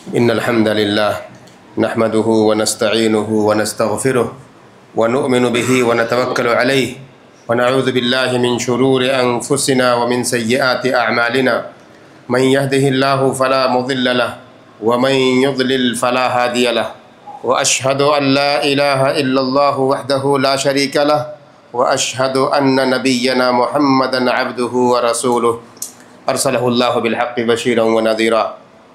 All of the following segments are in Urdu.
إن الحمد لله نحمده ونستعينه ونستغفره ونؤمن به ونتوكل عليه ونعوذ بالله من شرور أنفسنا ومن سيئات أعمالنا من يهده الله فلا مضل له ومن يضلل فلا هادي له وأشهد أن لا إله إلا الله وحده لا شريك له وأشهد أن نبينا محمدا عبده ورسوله أرسله الله بالحق بشيرا ونذيرا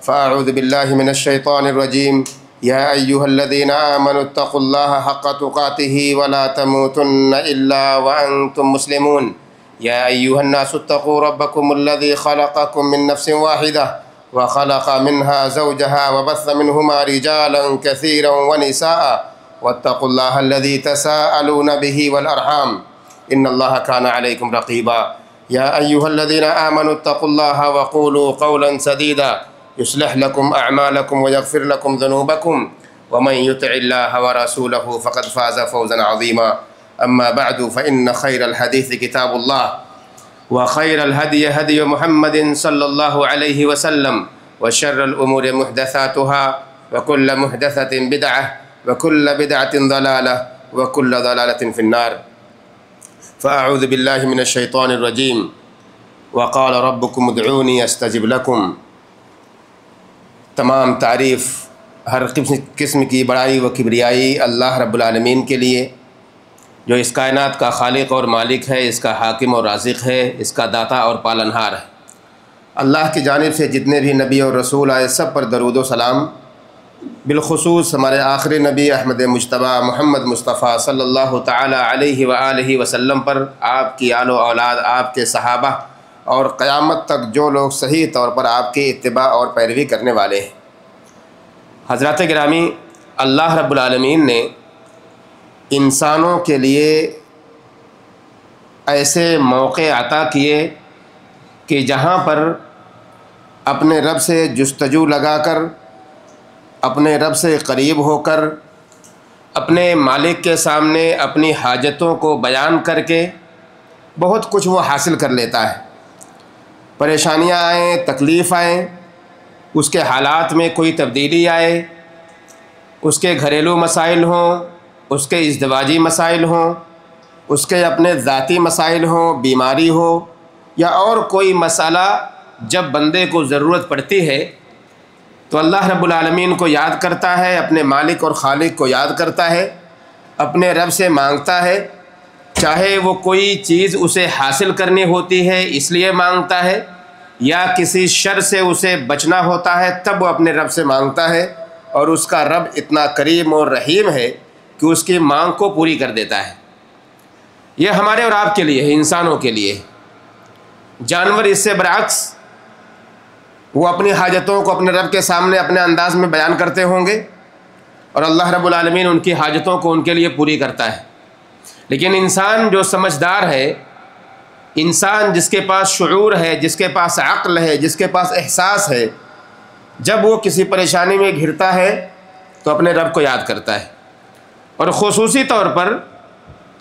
فأعوذ بالله من الشيطان الرجيم يا أيها الذين آمنوا اتقوا الله حق تقاته ولا تموتن إلا وأنتم مسلمون يا أيها الناس اتقوا ربكم الذي خلقكم من نفس واحدة وخلق منها زوجها وبث منهما رجالا كثيرا ونساء واتقوا الله الذي تساءلون به والأرحام إن الله كان عليكم رقيبا يا أيها الذين آمنوا اتقوا الله وقولوا قولا سديدا يصلح لكم أعمالكم ويغفر لكم ذنوبكم ومن يطع الله ورسوله فقد فاز فوزا عظيما أما بعد فإن خير الحديث كتاب الله وخير الهدي هدي محمد صلى الله عليه وسلم وشر الأمور محدثاتها وكل محدثة بدعة وكل بدعة ضلالة وكل ضلالة في النار فأعوذ بالله من الشيطان الرجيم وقال ربكم ادعوني استجب لكم۔ تمام تعریف ہر قسم کی بڑائی و کبریائی اللہ رب العالمین کے لیے، جو اس کائنات کا خالق اور مالک ہے، اس کا حاکم اور رازق ہے، اس کا داتا اور پالنہار ہے۔ اللہ کی جانب سے جتنے بھی نبی اور رسول آئے سب پر درود و سلام، بالخصوص ہمارے آخری نبی احمد مجتبیٰ محمد مصطفیٰ صلی اللہ تعالی علیہ وآلہ وسلم پر، آپ کی آل و اولاد، آپ کے صحابہ اور قیامت تک جو لوگ صحیح طور پر آپ کی اتباع اور پیروی کرنے والے ہیں۔ حضرات گرامی، اللہ رب العالمین نے انسانوں کے لیے ایسے موقع عطا کیے کہ جہاں پر اپنے رب سے جستجو لگا کر، اپنے رب سے قریب ہو کر، اپنے مالک کے سامنے اپنی حاجتوں کو بیان کر کے بہت کچھ وہ حاصل کر لیتا ہے۔ پریشانیاں آئیں، تکلیف آئیں، اس کے حالات میں کوئی تبدیلی آئے، اس کے گھریلو مسائل ہوں، اس کے ازدواجی مسائل ہوں، اس کے اپنے ذاتی مسائل ہوں، بیماری ہو یا اور کوئی مسئلہ، جب بندے کو ضرورت پڑتی ہے تو اللہ رب العالمین کو یاد کرتا ہے، اپنے مالک اور خالق کو یاد کرتا ہے، اپنے رب سے مانگتا ہے، چاہے وہ کوئی چیز اسے حاصل کرنی ہوتی ہے اس لیے مانگتا ہے، یا کسی شر سے اسے بچنا ہوتا ہے تب وہ اپنے رب سے مانگتا ہے، اور اس کا رب اتنا کریم اور رحیم ہے کہ اس کی مانگ کو پوری کر دیتا ہے۔ یہ ہمارے اور آپ کے لیے ہے، انسانوں کے لیے۔ جانور اس سے برعکس، وہ اپنی حاجتوں کو اپنے رب کے سامنے اپنے انداز میں بیان کرتے ہوں گے، اور اللہ رب العالمین ان کی حاجتوں کو ان کے لیے پوری کرتا ہے۔ لیکن انسان جو سمجھدار ہے، انسان جس کے پاس شعور ہے، جس کے پاس عقل ہے، جس کے پاس احساس ہے، جب وہ کسی پریشانی میں گھرتا ہے تو اپنے رب کو یاد کرتا ہے، اور خصوصی طور پر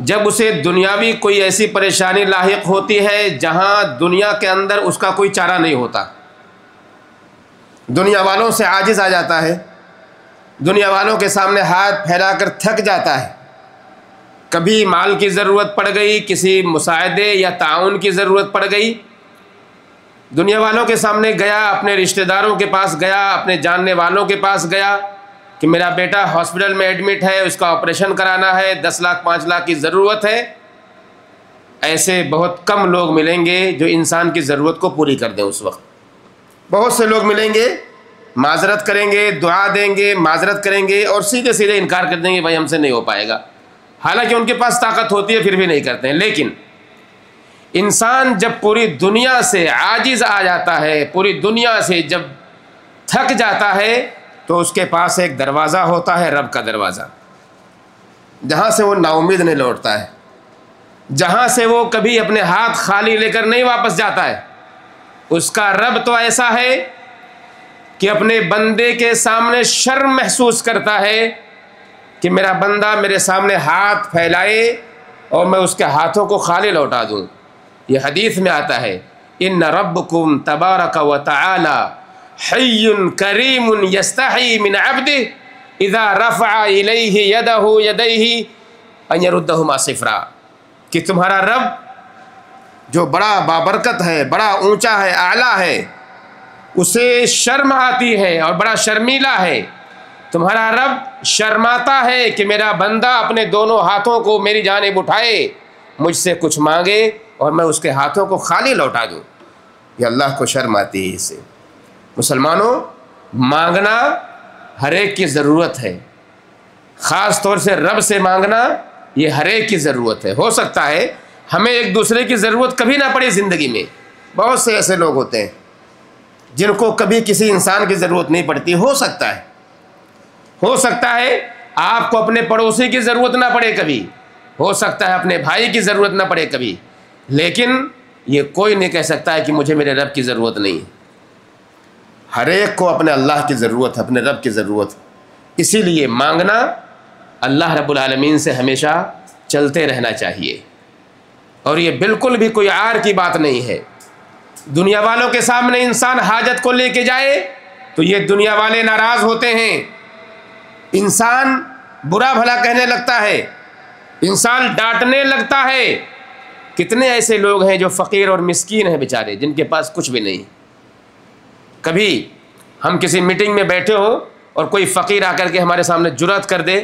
جب اسے دنیاوی کوئی ایسی پریشانی لاحق ہوتی ہے جہاں دنیا کے اندر اس کا کوئی چارہ نہیں ہوتا، دنیا والوں سے عاجز آ جاتا ہے، دنیا والوں کے سامنے ہاتھ پھیلا کر تھک جاتا ہے، کبھی مال کی ضرورت پڑ گئی، کسی مساعدے یا تعاون کی ضرورت پڑ گئی، دنیا والوں کے سامنے گیا، اپنے رشتہ داروں کے پاس گیا، اپنے جاننے والوں کے پاس گیا کہ میرا بیٹا ہاسپٹل میں ایڈمٹ ہے، اس کا آپریشن کرانا ہے، 10 لاکھ 5 لاکھ کی ضرورت ہے۔ ایسے بہت کم لوگ ملیں گے جو انسان کی ضرورت کو پوری کر دیں اس وقت۔ بہت سے لوگ ملیں گے، معذرت کریں گے، دعا دیں گے، معذرت کریں گے، اور سیدھے سیدھے انکار کر دیں گے، بھائی ہم سے نہیں ہو پائے گا، حالانکہ ان کے پاس طاقت ہوتی ہے پھر بھی نہیں کرتے ہیں۔ لیکن انسان جب پوری دنیا سے عاجز آ جاتا ہے، پوری دنیا سے جب تھک جاتا ہے، تو اس کے پاس ایک دروازہ ہوتا ہے، رب کا دروازہ، جہاں سے وہ نا امید نہیں لوٹتا ہے، جہاں سے وہ کبھی اپنے ہاتھ خالی لے کر نہیں واپس جاتا ہے۔ اس کا رب تو ایسا ہے کہ اپنے بندے کے سامنے شرم محسوس کرتا ہے کہ میرا بندہ میرے سامنے ہاتھ پھیلائے اور میں اس کے ہاتھوں کو خالی لوٹا دوں۔ یہ حدیث میں آتا ہے، ان ربکم تبارک و تعالی حی کریم یستحی من عبدہ اذا رفع الیہ یدیہ ان یردہما صفرا، کہ تمہارا رب جو بڑا بابرکت ہے، بڑا اونچا ہے، اعلیٰ ہے، اسے شرم آتی ہے اور بڑا شرمیلا ہے. تمہارا رب شرماتا ہے کہ میرا بندہ اپنے دونوں ہاتھوں کو میری جانب اٹھائے، مجھ سے کچھ مانگے اور میں اس کے ہاتھوں کو خالی لوٹا دوں. یہ اللہ کو شرم آتی ہے اس سے. مسلمانوں، مانگنا ہر ایک کی ضرورت ہے، خاص طور سے رب سے مانگنا یہ ہر ایک کی ضرورت ہے. ہو سکتا ہے ہمیں ایک دوسرے کی ضرورت کبھی نہ پڑے زندگی میں. بہت سے ایسے لوگ ہوتے ہیں جن کو کبھی کسی انسان کی ضرورت نہیں پڑتی. ہو سکتا ہے آپ کو اپنے پڑوسی کی ضرورت نہ پڑے کبھی، ہو سکتا ہے اپنے بھائی کی ضرورت نہ پڑے کبھی، لیکن یہ کوئی نہیں کہہ سکتا ہے کہ مجھے میرے رب کی ضرورت نہیں ہے. ہر ایک کو اپنے اللہ کی ضرورت ہے، اپنے رب کی ضرورت ہے. اسی لیے مانگنا اللہ رب العالمین سے ہمیشہ چلتے رہنا چاہیے. اور یہ بالکل بھی کوئی عار کی بات نہیں ہے. دنیا والوں کے سامنے انسان حاجت کو لے کے جائے تو یہ دنیا والے ناراض ہوتے ہیں، انسان برا بھلا کہنے لگتا ہے، انسان ڈانٹنے لگتا ہے. کتنے ایسے لوگ ہیں جو فقیر اور مسکین ہیں بیچارے، جن کے پاس کچھ بھی نہیں. کبھی ہم کسی میٹنگ میں بیٹھے ہوں اور کوئی فقیر آ کر کے ہمارے سامنے جرأت کر دے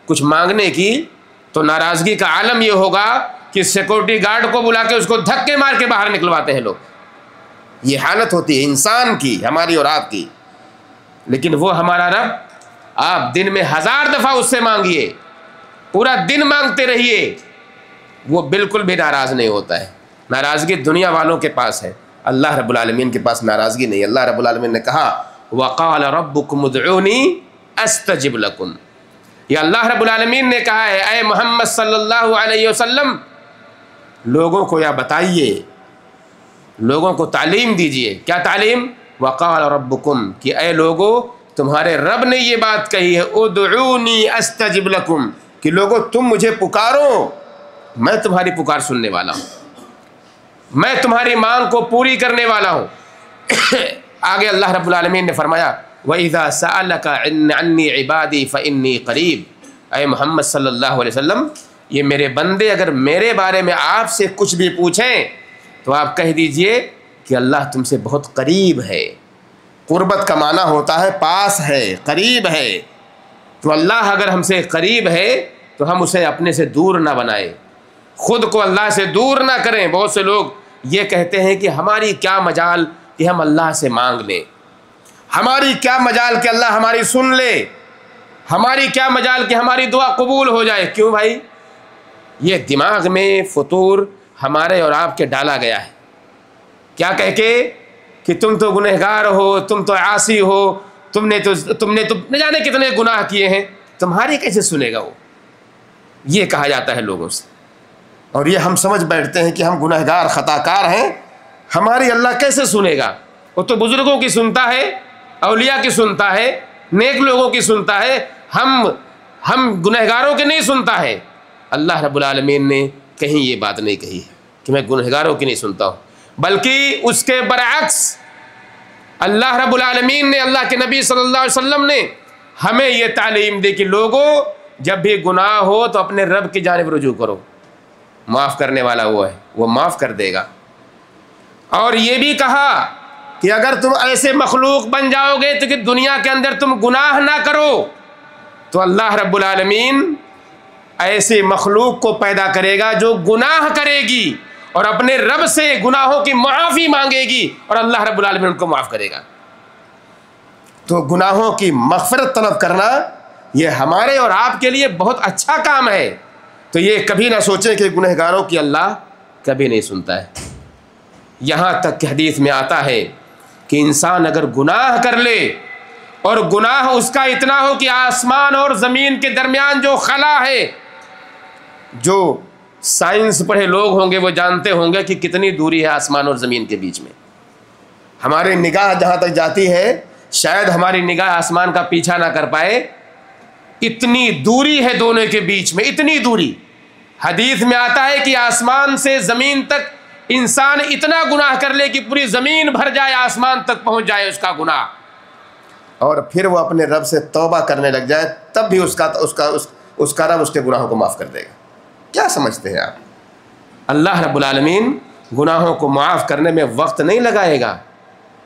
کچھ مانگنے کی، تو ناراضگی کا عالم یہ ہوگا کہ سیکورٹی گارڈ کو بلا کے اس کو دھکے مار کے باہر نکلواتے ہیں لوگ. یہ حالت ہوتی ہے انسان کی، ہماری اور آپ کی. لیکن وہ ہمارا رب، آپ دن میں 1000 دفعہ اس سے مانگیے، پورا دن مانگتے رہیے، وہ بالکل بھی ناراض نہیں ہوتا ہے. ناراضگی دنیا والوں کے پاس ہے، اللہ رب العالمین کے پاس ناراضگی نہیں. اللہ رب العالمین نے کہا وَقَالَ رَبُّكُمُ ادْعُونِي أَسْتَجِبْ لَكُمْ. یہ اللہ رب العالمین نے کہا ہے اے محمد صلی اللہ علیہ وسلم، لوگوں کو یا بتائیے، لوگوں کو تعلیم دیجئے. کیا تعلیم؟ وَقَالَ رَبُّكُمْ، کہ اے لوگوں تمہارے رب نے یہ بات کہی ہے ادعونی استجب لکم، کہ لوگوں تم مجھے پکارو، میں تمہاری پکار سننے والا ہوں، میں تمہاری مانگ کو پوری کرنے والا ہوں. آگے اللہ رب العالمین نے فرمایا وَإِذَا سَأَلَكَ عَنِّي عِبَادِي فَإِنِّي قَرِيب. اے محمد صلی اللہ علیہ وسلم، یہ میرے بندے اگر میرے بارے میں آپ سے کچھ بھی پوچھیں تو آپ کہہ دیجئے کہ اللہ تم سے بہت قریب ہے. قربت کا معنی ہوتا ہے پاس ہے، قریب ہے. تو اللہ اگر ہم سے قریب ہے تو ہم اسے اپنے سے دور نہ بنائیں، خود کو اللہ سے دور نہ کریں. بہت سے لوگ یہ کہتے ہیں کہ ہماری کیا مجال کہ ہم اللہ سے مانگ لیں، ہماری کیا مجال کہ اللہ ہماری سن لے، ہماری کیا مجال کہ ہماری دعا قبول ہو جائے. کیوں بھائی؟ یہ دماغ میں فطور ہمارے اور آپ کے ڈالا گیا ہے. کیا کہہ کے کہ تم تو گنہگار ہو، تم تو عاصی ہو، تم نے تو نہ جانے کتنے گناہ کیے ہیں، تمہاری کیسے سنے گا وہ. یہ کہا جاتا ہے لوگوں سے، اور یہ ہم سمجھ بیٹھتے ہیں کہ ہم گنہگار خطا کار ہیں، ہماری اللہ کیسے سنے گا. وہ تو بزرگوں کی سنتا ہے، اولیاء کی سنتا ہے، نیک لوگوں کی سنتا ہے، ہم گنہگاروں کی نہیں سنتا ہے. اللہ رب العالمین نے کہیں یہ بات نہیں کہی ہے کہ میں گنہگاروں کی نہیں سنتا ہوں، بلکہ اس کے برعکس اللہ رب العالمین نے، اللہ کے نبی صلی اللہ علیہ وسلم نے ہمیں یہ تعلیم دی کہ لوگوں جب بھی گناہ ہو تو اپنے رب کی جانب رجوع کرو، معاف کرنے والا وہ ہے، وہ معاف کر دے گا. اور یہ بھی کہا کہ اگر تم ایسے مخلوق بن جاؤ گے تو کہ دنیا کے اندر تم گناہ نہ کرو تو اللہ رب العالمین ایسے مخلوق کو پیدا کرے گا جو گناہ کرے گی اور اپنے رب سے گناہوں کی معافی مانگے گی اور اللہ رب العالمین ان کو معاف کرے گا. تو گناہوں کی مغفرت طلب کرنا یہ ہمارے اور آپ کے لیے بہت اچھا کام ہے. تو یہ کبھی نہ سوچیں کہ گنہگاروں کی اللہ کبھی نہیں سنتا ہے. یہاں تک کہ حدیث میں آتا ہے کہ انسان اگر گناہ کر لے اور گناہ اس کا اتنا ہو کہ آسمان اور زمین کے درمیان جو خلا ہے، جو سائنس پڑھے لوگ ہوں گے وہ جانتے ہوں گے کہ کتنی دوری ہے آسمان اور زمین کے بیچ میں. ہماری نگاہ جہاں تک جاتی ہے شاید ہماری نگاہ آسمان کا پیچھا نہ کر پائے، اتنی دوری ہے دونوں کے بیچ میں، اتنی دوری. حدیث میں آتا ہے کہ آسمان سے زمین تک انسان اتنا گناہ کر لے کہ پوری زمین بھر جائے، آسمان تک پہنچ جائے اس کا گناہ. اور پھر وہ اپنے رب سے توبہ کرنے لگ جائے تب بھی اس کا رب اس کے گناہوں کو معاف کر دے گا۔ کیا سمجھتے ہیں آپ؟ اللہ رب العالمین گناہوں کو معاف کرنے میں وقت نہیں لگائے گا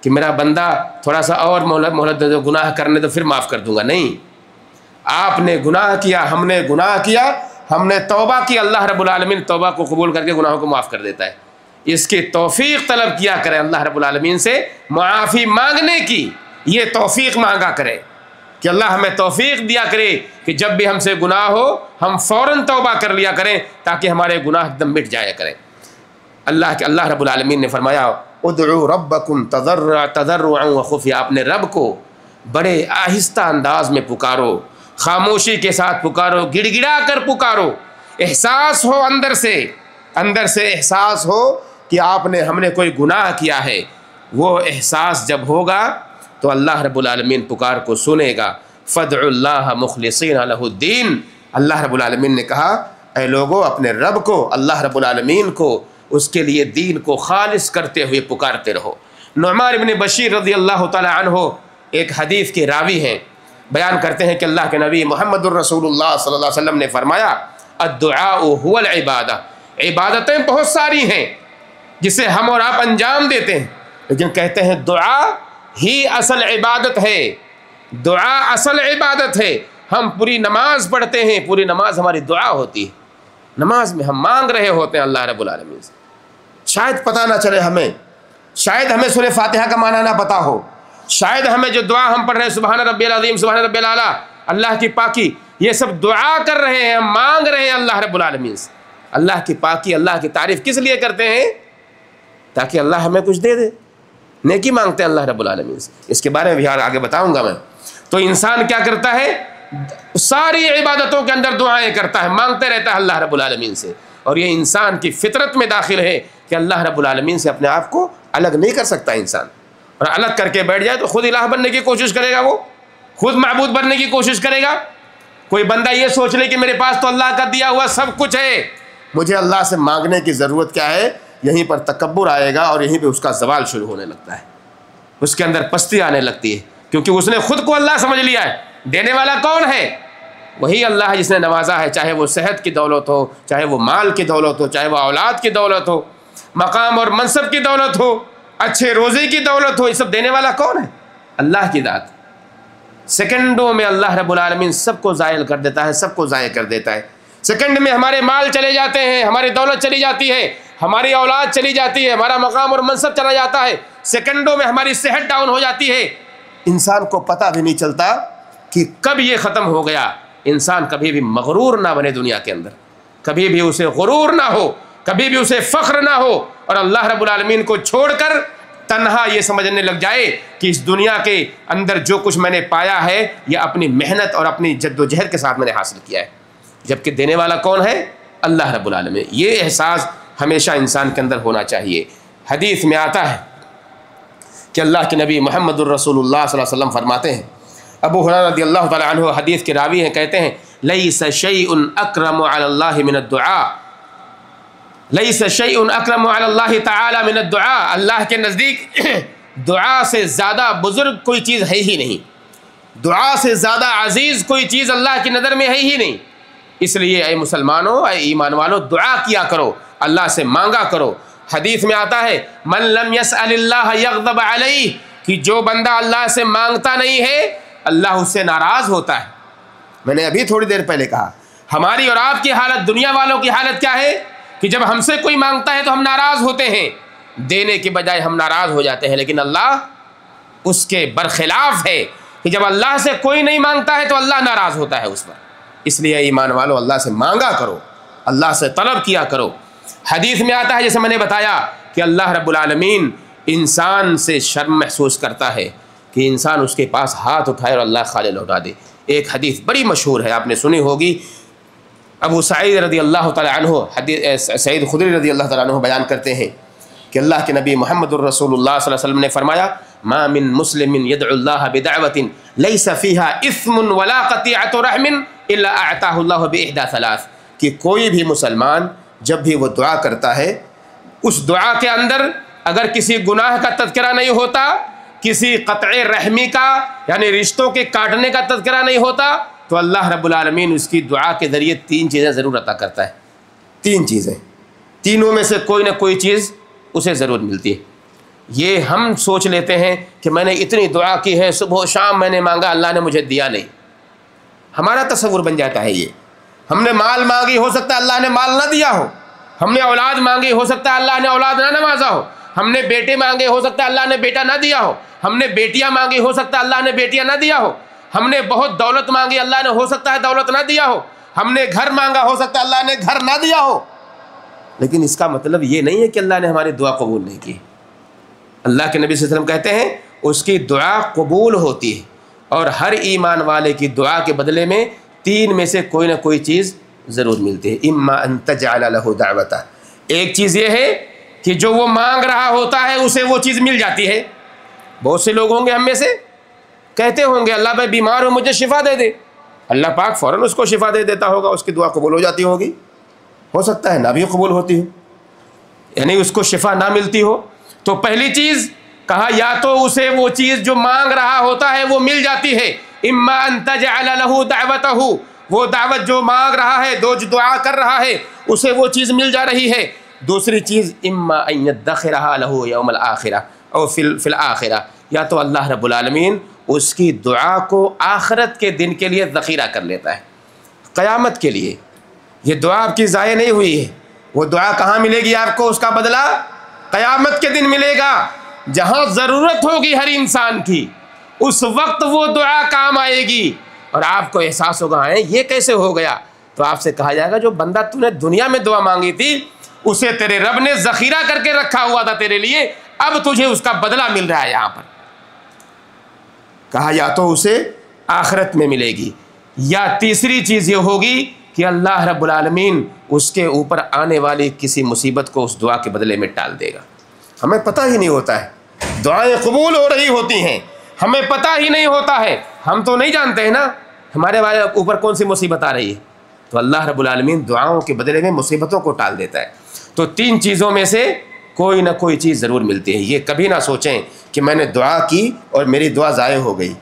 کہ میرا بندہ تھوڑا سا اور مہلت دے دو، گناہ کرنے تو پھر معاف کر دوں گا۔ نہیں، آپ نے گناہ کیا، ہم نے گناہ کیا، ہم نے توبہ کی، اللہ رب العالمین توبہ کو قبول کر کے گناہوں کو معاف کر دیتا ہے۔ اس کی توفیق طلب کیا کریں اللہ رب العالمین سے، معافی مانگنے کی یہ توفیق مانگا کرے کہ اللہ ہمیں توفیق دیا کرے کہ جب بھی ہم سے گناہ ہو ہم فوراً توبہ کر لیا کریں تاکہ ہمارے گناہ ایک دم مٹ جایا کریں۔ اللہ رب العالمین نے فرمایا ادعوا ربکم تضرعا وخفیا، اپنے رب کو بڑے آہستہ انداز میں پکارو، خاموشی کے ساتھ پکارو، گڑ گڑا کر پکارو، احساس ہو اندر سے احساس ہو کہ ہم نے کوئی گناہ کیا ہے۔ وہ احساس جب ہوگا تو اللہ رب العالمین پکار کو سنے گا۔ فادعوا اللہ مخلصین لہ الدین، اللہ رب العالمین نے کہا اے لوگو اپنے رب کو، اللہ رب العالمین کو، اس کے لیے دین کو خالص کرتے ہوئے پکارتے رہو۔ نعمان بن بشیر رضی اللہ تعالی عنہ ایک حدیث کے راوی ہیں، بیان کرتے ہیں کہ اللہ کے نبی محمد الرسول اللہ صلی اللہ علیہ وسلم نے فرمایا الدعاء هو العبادہ، عبادتیں بہت ساری ہیں جسے ہم اور آپ انجام دیتے ہیں، لیکن کہتے ہیں دعا ہی اصل عبادت ہے، دعا اصل عبادت ہے۔ ہم پوری نماز پڑھتے ہیں، پوری نماز ہماری دعا ہوتی ہے، نماز میں ہم مانگ رہے ہوتے ہیں اللہ رب العالمین سے۔ شاید پتہ نہ چلے ہمیں، شاید ہمیں سورہ فاتحہ کا معنی نہ پتہ ہو، شاید ہمیں جو دعا ہم پڑھ رہے ہیں سبحان ربی العظیم سبحان ربی الاعلیٰ، اللہ کی پاکی، یہ سب دعا کر رہے ہیں، ہم مانگ رہے ہیں اللہ رب العالمین سے۔ اللہ کی پاکی، اللہ کی تعریف کس لیے کرتے ہیں؟ تاکہ اللہ ہمیں کچھ دے دے، نیکی مانگتے ہیں اللہ رب العالمین سے۔ اس کے بارے میں بھی آگے بتاؤں گا میں۔ تو انسان کیا کرتا ہے؟ ساری عبادتوں کے اندر دعائیں کرتا ہے، مانگتے رہتا ہے اللہ رب العالمین سے، اور یہ انسان کی فطرت میں داخل ہے کہ اللہ رب العالمین سے اپنے آپ کو الگ نہیں کر سکتا انسان، اور الگ کر کے بیٹھ جائے تو خود الہ بننے کی کوشش کرے گا، وہ خود معبود بننے کی کوشش کرے گا۔ کوئی بندہ یہ سوچ لے کہ میرے پاس تو اللہ کا دیا ہوا سب کچھ ہے، مجھے اللہ سے مانگنے کی ضرورت کیا ہے، یہیں پر تکبر آئے گا اور یہیں پہ اس کا زوال شروع ہونے لگتا ہے، اس کے اندر پستی آنے لگتی ہے، کیونکہ اس نے خود کو اللہ سمجھ لیا ہے۔ دینے والا کون ہے؟ وہی اللہ ہے جس نے نوازا ہے، چاہے وہ صحت کی دولت ہو، چاہے وہ مال کی دولت ہو، چاہے وہ اولاد کی دولت ہو، مقام اور منصب کی دولت ہو، اچھے روزی کی دولت ہو، یہ سب دینے والا کون ہے؟ اللہ کی ذات۔ سیکنڈوں میں اللہ رب العالمین سب کو زائل کر دیتا ہے، سب کو ضائع کر دیتا ہے۔ سیکنڈ میں ہمارے مال چلے جاتے ہیں، ہماری دولت چلی جاتی ہے، ہماری اولاد چلی جاتی ہے، ہمارا مقام اور منصب چلا جاتا ہے، سیکنڈوں میں ہماری صحت ڈاؤن ہو جاتی ہے، انسان کو پتہ بھی نہیں چلتا کہ کب یہ ختم ہو گیا۔ انسان کبھی بھی مغرور نہ بنے دنیا کے اندر، کبھی بھی اسے غرور نہ ہو، کبھی بھی اسے فخر نہ ہو، اور اللہ رب العالمین کو چھوڑ کر تنہا یہ سمجھنے لگ جائے کہ اس دنیا کے اندر جو کچھ میں نے پایا ہے یہ اپنی محنت اور اپنی جد و جہد کے ساتھ میں نے حاصل کیا ہے، جبکہ دینے والا کون ہے؟ اللہ رب العالمین۔ یہ احساس ہمیشہ انسان کے اندر ہونا چاہیے۔ حدیث میں آتا ہے کہ اللہ کے نبی محمد الرسول اللہ صلی اللہ علیہ وسلم فرماتے ہیں، ابو ہریرہ رضی اللہ تعالی عنہ حدیث کے راوی ہیں، کہتے ہیں لیس شیء اکرم علی اللہ من الدعاء، لیس شیء اکرم علی اللہ تعالی من الدعاء، اللہ کے نزدیک دعا سے زیادہ بزرگ کوئی چیز ہے ہی نہیں، دعا سے زیادہ عزیز کوئی چیز اللہ کی نظر میں ہے ہی نہیں۔ اس لیے اے مسلمانوں، اے ایمان والو، دعا کیا کرو، اللہ سے مانگا کرو۔ حدیث میں آتا ہے من لم یسأل اللہ یغضب علیہ، کہ جو بندہ اللہ سے مانگتا نہیں ہے اللہ اس سے ناراض ہوتا ہے۔ میں نے ابھی تھوڑی دیر پہلے کہا ہماری اور آپ کی حالت، دنیا والوں کی حالت کیا ہے کہ جب ہم سے کوئی مانگتا ہے تو ہم ناراض ہوتے ہیں، دینے کے بجائے ہم ناراض ہو جاتے ہیں، لیکن اللہ اس کے برخلاف ہے کہ جب اللہ سے کوئی نہیں مانگتا ہے تو اللہ ناراض ہوتا ہے اس پر۔ اس لیے ایمان والو اللہ سے مانگا کرو، اللہ سے طلب کیا کرو۔ حدیث میں آتا ہے جیسے میں نے بتایا کہ اللہ رب العالمین انسان سے شرم محسوس کرتا ہے کہ انسان اس کے پاس ہاتھ اٹھائے اور اللہ خالی لوٹا دے۔ ایک حدیث بڑی مشہور ہے، آپ نے سنی ہوگی، ابو سعید رضی اللہ تعالی عنہ، سعید خدری رضی اللہ تعالی عنہ بیان کرتے ہیں کہ اللہ کے نبی محمد الرسول اللہ صلی اللہ علیہ وسلم نے فرمایا ما من مسلم يدعو اللہ بدعوۃ لیس فیها اثم ولا قطیعۃ رحم الا اعطاہ اللہ باحدى ثلاث، کہ کوئی بھی مسلمان جب بھی وہ دعا کرتا ہے اس دعا کے اندر اگر کسی گناہ کا تذکرہ نہیں ہوتا، کسی قطع رحمی کا یعنی رشتوں کے کاٹنے کا تذکرہ نہیں ہوتا، تو اللہ رب العالمین اس کی دعا کے ذریعے 3 چیزیں ضرور عطا کرتا ہے. 3 چیزیں، تینوں میں سے کوئی نہ کوئی چیز اسے ضرور ملتی ہے. یہ ہم سوچ لیتے ہیں کہ میں نے اتنی دعا کی ہے، صبح و شام میں نے مانگا، اللہ نے مجھے دیا نہیں. ہمارا تصور بن جاتا ہے یہ. ہم نے مال مانگی، ہو سکتا ہے اللہ نے مال نہ دیا ہو. ہم نے اولاد مانگی، ہو سکتا ہے اللہ نے اولاد نہ نوازا ہو. ہم نے بیٹے مانگے، ہو سکتا ہے اللہ نے بیٹا نہ دیا ہو. ہم نے بیٹیاں مانگی، ہو سکتا ہے اللہ نے بیٹیاں نہ دیا ہو. ہم نے بہت دولت مانگی، اللہ نے ہو سکتا ہے دولت نہ دیا ہو. ہم نے گھر مانگا، ہو سکتا ہے اللہ نے گھر نہ دیا ہو. لیکن اس کا مطلب یہ نہیں ہے کہ اللہ نے ہماری دعا قبول نہیں کی. اللہ کے نبی صلی اللہ علیہ وسلم کہتے ہیں اس کی دعا قبول ہوتی ہے، اور ہر ایمان والے کی دعا کے بدلے میں 3 میں سے کوئی نہ کوئی چیز ضرور ملتی ہے. اما ان تجعل له دعوتا، ایک چیز یہ ہے کہ جو وہ مانگ رہا ہوتا ہے اسے وہ چیز مل جاتی ہے. بہت سے لوگ ہوں گے ہم میں سے کہتے ہوں گے اللہ میں بیمار ہوں مجھے شفا دے دے، اللہ پاک فوراً اس کو شفا دے دیتا ہوگا، اس کی دعا قبول ہو جاتی ہوگی. ہو سکتا ہے نہ بھی قبول ہوتی ہو، یعنی اس کو شفا نہ ملتی ہو. تو پہلی چیز کہا یا تو اسے وہ چیز جو مانگ رہا ہوتا ہے وہ مل جاتی ہے، اما ان تجعل له دعوته، وہ دعوت جو مانگ رہا ہے، جو دعا کر رہا ہے اسے وہ چیز مل جا رہی ہے. دوسری چیز اما ان يدخرها له يوم الاخرہ او فی الاخرہ، یا تو اللہ رب العالمین اس کی دعا کو آخرت کے دن کے لیے ذخیرہ کر لیتا ہے، قیامت کے لیے. یہ دعا آپ کی ضائع نہیں ہوئی ہے، وہ دعا کہاں ملے گی آپ کو؟ اس کا بدلہ قیامت کے دن ملے گا، جہاں ضرورت ہوگی ہر انسان کی، اس وقت وہ دعا کام آئے گی. اور آپ کو احساس ہوگا یہ کیسے ہو گیا؟ تو آپ سے کہا جائے گا جو بندہ تو نے دنیا میں دعا مانگی تھی اسے تیرے رب نے ذخیرہ کر کے رکھا ہوا تھا تیرے لیے، اب تجھے اس کا بدلہ مل رہا ہے یہاں پر. کہا یا تو اسے آخرت میں ملے گی، یا تیسری چیز یہ ہوگی کہ اللہ رب العالمین اس کے اوپر آنے والی کسی مصیبت کو اس دعا کے بدلے میں ٹال دے گا. ہمیں پتہ ہی نہیں ہوتا ہے دعائیں قبول ہو رہی ہوتی ہیں، ہمیں پتہ ہی نہیں ہوتا ہے. ہم تو نہیں جانتے ہیں نا ہمارے اوپر کون سی مصیبت آ رہی ہے، تو اللہ رب العالمین دعاؤں کے بدلے میں مصیبتوں کو ٹال دیتا ہے. تو 3 چیزوں میں سے کوئی نہ کوئی چیز ضرور ملتی ہے. یہ کبھی نہ سوچیں کہ میں نے دعا کی اور میری دعا ضائع ہو گئی.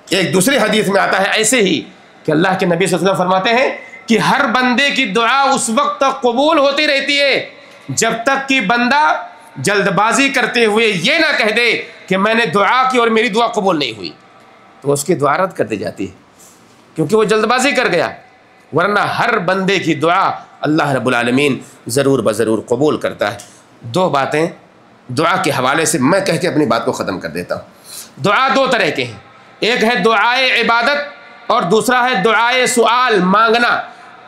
ایک دوسری حدیث میں آتا ہے ایسے ہی کہ اللہ کے نبی صلی اللہ علیہ وسلم فرماتے ہیں کہ ہر بندے کی دعا اس وقت تک قبول ہوتی رہتی ہے جب تک کہ بندہ جلد بازی کرتے ہوئے یہ نہ کہہ دے کہ میں نے دعا کی اور میری دعا قبول نہیں ہوئی، تو اس کی دعا رد کر دی جاتی ہے کیونکہ وہ جلد بازی کر گیا. ورنہ ہر بندے کی دعا اللہ رب العالمین ضرور بضرور قبول کرتا ہے. 2 باتیں دعا کے حوالے سے میں کہہ کے اپنی بات کو ختم کر دیتا ہوں. دعا 2 طرح کے ہیں، ایک ہے دعائے عبادت اور دوسرا ہے دعائے سوال مانگنا.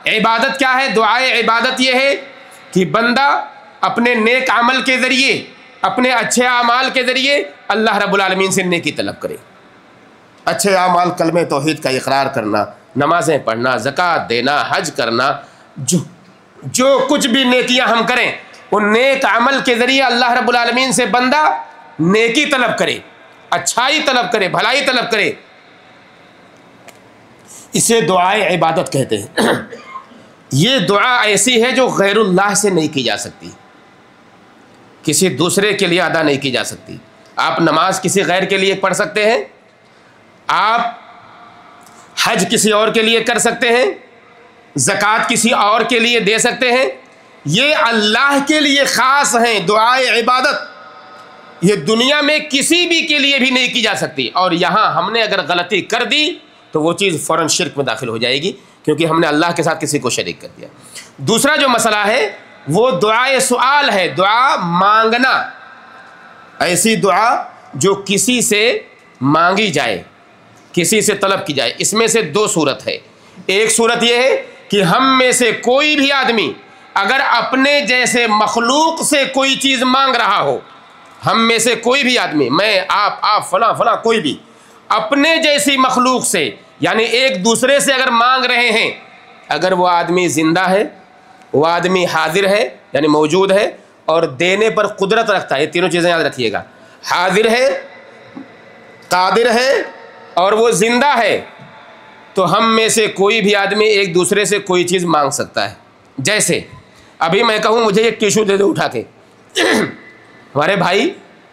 عبادت کیا ہے؟ دعائے عبادت یہ ہے کہ بندہ اپنے نیک عمل کے ذریعے، اپنے اچھے اعمال کے ذریعے اللہ رب العالمین سے نیکی طلب کرے. اچھے اعمال کلمہ توحید کا اقرار کرنا، نمازیں پڑھنا، زکوٰۃ دینا، حج کرنا، جو کچھ بھی نیکیاں ہم کریں ان نیک عمل کے ذریعے اللہ رب العالمین سے بندہ نیکی طلب کرے، اچھائی طلب کرے، بھلائی طلب کرے. اسے دعائے عبادت کہتے ہیں. یہ دعا ایسی ہے جو غیر اللہ سے نہیں کی جا سکتی، کسی دوسرے کے لیے ادا نہیں کی جا سکتی. آپ نماز کسی غیر کے لیے پڑھ سکتے ہیں، آپ حج کسی اور کے لیے کر سکتے ہیں، زکوٰۃ کسی اور کے لیے دے سکتے ہیں. یہ اللہ کے لیے خاص ہیں. دعائے عبادت یہ دنیا میں کسی بھی کے لیے بھی نہیں کی جا سکتی، اور یہاں ہم نے اگر غلطی کر دی تو وہ چیز فوراً شرک میں داخل ہو جائے گی کیونکہ ہم نے اللہ کے ساتھ کسی کو شریک کر دیا. دوسرا جو مسئلہ ہے وہ دعائے سوال ہے، دعا مانگنا. ایسی دعا جو کسی سے مانگی جائے، کسی سے طلب کی جائے. اس میں سے 2 صورت ہے. ایک صورت یہ ہے کہ ہم میں سے کوئی بھی آدمی اگر اپنے جیسے مخلوق سے کوئی چیز مانگ رہا ہو، ہم میں سے کوئی بھی آدمی، میں، آپ فلاں فلاں، کوئی بھی اپنے جیسی مخلوق سے یعنی ایک دوسرے سے اگر مانگ رہے ہیں، اگر وہ آدمی زندہ ہے، وہ آدمی حاضر ہے یعنی موجود ہے اور دینے پر قدرت رکھتا ہے. یہ تینوں چیزیں یاد رکھیے گا، حاضر ہے، قادر ہے اور وہ زندہ ہے، تو ہم میں سے کوئی بھی آدمی ایک دوسرے سے کوئی چیز مانگ سکتا ہے. جیسے ابھی میں کہوں مجھے ایک ٹیشو دے دو اٹھا کے، ہمارے بھائی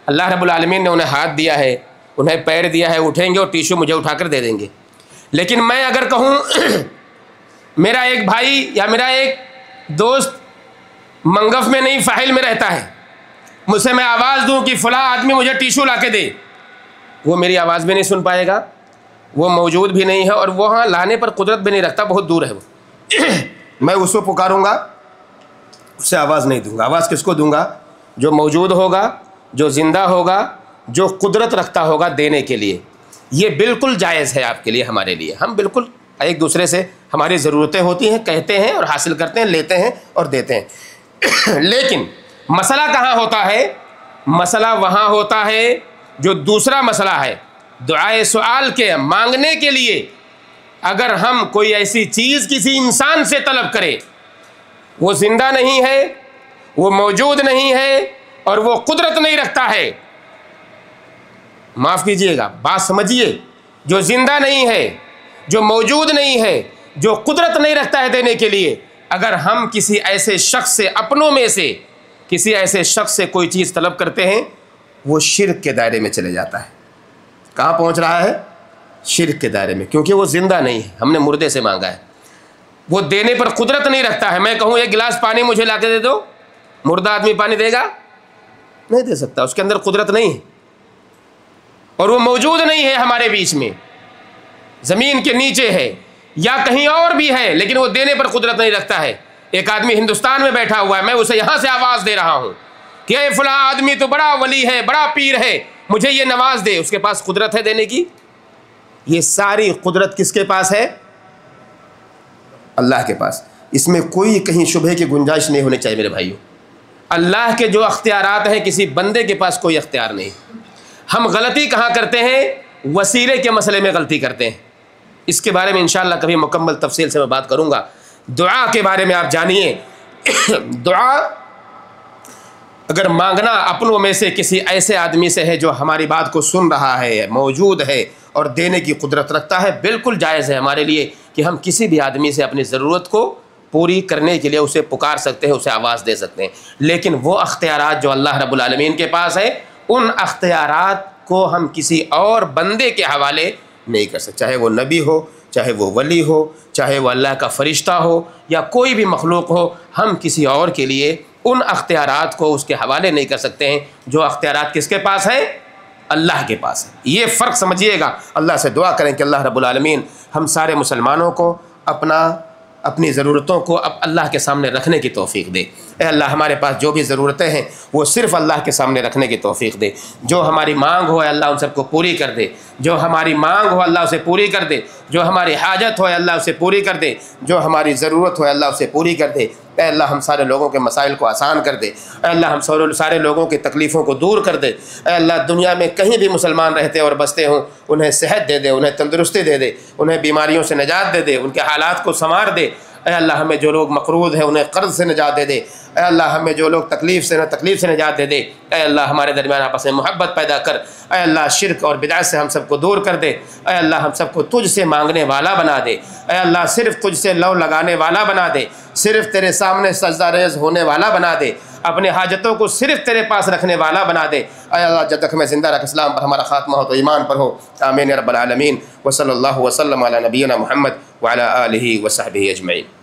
اللہ رب العالمین نے انہیں ہاتھ دیا ہے، انہیں پیر دیا ہے اٹھیں گے اور ٹیشو مجھے اٹھا کر دے دیں گے. لیکن میں اگر کہوں میرا ایک بھائی یا میرا ایک دوست منگف میں نہیں فاحل میں رہتا ہے, مجھ سے میں آواز دوں کہ فلاں آدمی مجھے ٹیشو لا کے دے, وہ میری آواز بھی نہیں سن پائے گا, وہ موجود بھی نہیں ہے اور وہاں لانے پر قدرت بھی نہیں رکھتا, بہت دور ہے وہ. میں اس کو پکاروں گا, اس سے آواز نہیں دوں گا. آواز کس کو دوں گا؟ جو موجود ہوگا, جو زندہ ہوگا, جو قدرت رکھتا ہوگا دینے کے لیے. یہ بالکل جائز ہے آپ کے لیے, ہمارے لیے. ہم بالکل ایک دوسرے سے ہماری ضرورتیں ہوتی ہیں, کہتے ہیں اور حاصل کرتے ہیں, لیتے ہیں اور دیتے ہیں. لیکن مسئلہ کہاں ہوتا ہے؟ مسئلہ وہاں ہوتا ہے جو دوسرا مسئلہ ہے, دعائے سوال کے مانگنے کے لیے. اگر ہم کوئی ایسی چیز کسی انسان سے طلب کرے, وہ زندہ نہیں ہے, وہ موجود نہیں ہے اور وہ قدرت نہیں رکھتا ہے, معاف کیجئے گا, بات سمجھیے, جو زندہ نہیں ہے, جو موجود نہیں ہے, جو قدرت نہیں رکھتا ہے دینے کے لیے, اگر ہم کسی ایسے شخص سے, اپنوں میں سے کسی ایسے شخص سے کوئی چیز طلب کرتے ہیں, وہ شرک کے دائرے میں چلے جاتا ہے. کہاں پہنچ رہا ہے؟ شرک کے دائرے میں, کیونکہ وہ زندہ نہیں ہے, ہم نے مردے سے مانگا ہے. وہ دینے پر قدرت نہیں رکھتا ہے. میں کہوں ایک گلاس پانی مجھے لا کے دے دو, مردہ آدمی پانی دے گا؟ نہیں دے سکتا, اس کے اندر قدرت نہیں ہے اور وہ موجود نہیں ہے ہمارے بیچ میں, زمین کے نیچے ہے یا کہیں اور بھی ہے, لیکن وہ دینے پر قدرت نہیں رکھتا ہے. ایک آدمی ہندوستان میں بیٹھا ہوا ہے, میں اسے یہاں سے آواز دے رہا ہوں کہ اے فلاں آدمی تو بڑا ولی ہے, بڑا پیر ہے, مجھے یہ نواز دے. اس کے پاس قدرت ہے دینے کی؟ یہ ساری قدرت کس کے پاس ہے؟ اللہ کے پاس. اس میں کوئی کہیں شبہ کی گنجائش نہیں ہونی چاہیے میرے بھائیوں. اللہ کے جو اختیارات ہیں کسی بندے کے پاس کوئی اختیار نہیں. ہم غلطی کہاں کرتے ہیں؟ وسیلے کے مسئلے میں غلطی کرتے ہیں. اس کے بارے میں انشاءاللہ کبھی مکمل تفصیل سے میں بات کروں گا. دعا کے بارے میں آپ جانیے, دعا اگر مانگنا اپنوں میں سے کسی ایسے آدمی سے ہے جو ہماری بات کو سن رہا ہے, موجود ہے اور دینے کی قدرت رکھتا ہے, بالکل جائز ہے ہمارے لیے کہ ہم کسی بھی آدمی سے اپنی ضرورت کو پوری کرنے کے لیے اسے پکار سکتے ہیں, اسے آواز دے سکتے ہیں. لیکن وہ اختیارات جو اللہ رب العالمین کے پاس ہے, ان اختیارات کو ہم کسی اور بندے کے حوالے نہیں کر سکتے, چاہے وہ نبی ہو, چاہے وہ ولی ہو, چاہے وہ اللہ کا فرشتہ ہو یا کوئی بھی مخلوق ہو. ہم کسی اور کے لیے ان اختیارات کو اس کے حوالے نہیں کر سکتے ہیں جو اختیارات کس کے پاس ہیں؟ اللہ کے پاس ہے. یہ فرق سمجھیے گا. اللہ سے دعا کریں کہ اللہ رب العالمین ہم سارے مسلمانوں کو اپنی ضرورتوں کو اب اللہ کے سامنے رکھنے کی توفیق دے. اے اللہ ہمارے پاس جو بھی ضرورتیں ہیں وہ صرف اللہ کے سامنے رکھنے کی توفیق دے. جو ہماری مانگ ہو اللہ ان سب کو پوری کر دے. جو ہماری مانگ ہو اللہ اسے پوری کر دے. جو ہماری حاجت ہو اللہ اسے پوری کر دے. جو ہماری ضرورت ہو اللہ اسے پوری کر دے. اے اللہ ہم سارے لوگوں کے مسائل کو آسان کر دے. اے اللہ ہم سارے لوگوں کی تکلیفوں کو دور کر دے. اے اللہ دنیا میں کہیں بھی مسلمان رہتے اور بستے ہوں انہیں صحت دے دے, انہیں تندرستی دے دے, انہیں بیماریوں سے نجات دے دے, ان کے حالات کو سنوار دے. اے اللہ ہمیں جو لوگ مقروض ہیں انہیں قرض سے نجات دے دے. اے اللہ ہمیں جو لوگ تکلیف سے نجات دے دے. اے اللہ ہمارے درمیان آپس میں محبت پیدا کر. اے اللہ شرک اور بدعت سے ہم سب کو دور کر دے. اے اللہ ہم سب کو تجھ سے مانگنے والا بنا دے. اے اللہ صرف تجھ سے لو لگانے والا بنا دے. صرف تیرے سامنے سجدہ ریز ہونے والا بنا دے. اپنے حاجتوں کو صرف تیرے پاس رکھنے والا بنا دے. اے اللہ جب تک ہمیں زندہ رکھ, اسلام پر ہمارا خاتمہ ہو تو ایمان پر ہو. آمین یا رب العالمین. وصلی اللہ وسلم علی نبینا محمد وعلی آلہ وصحبہ اجمعین.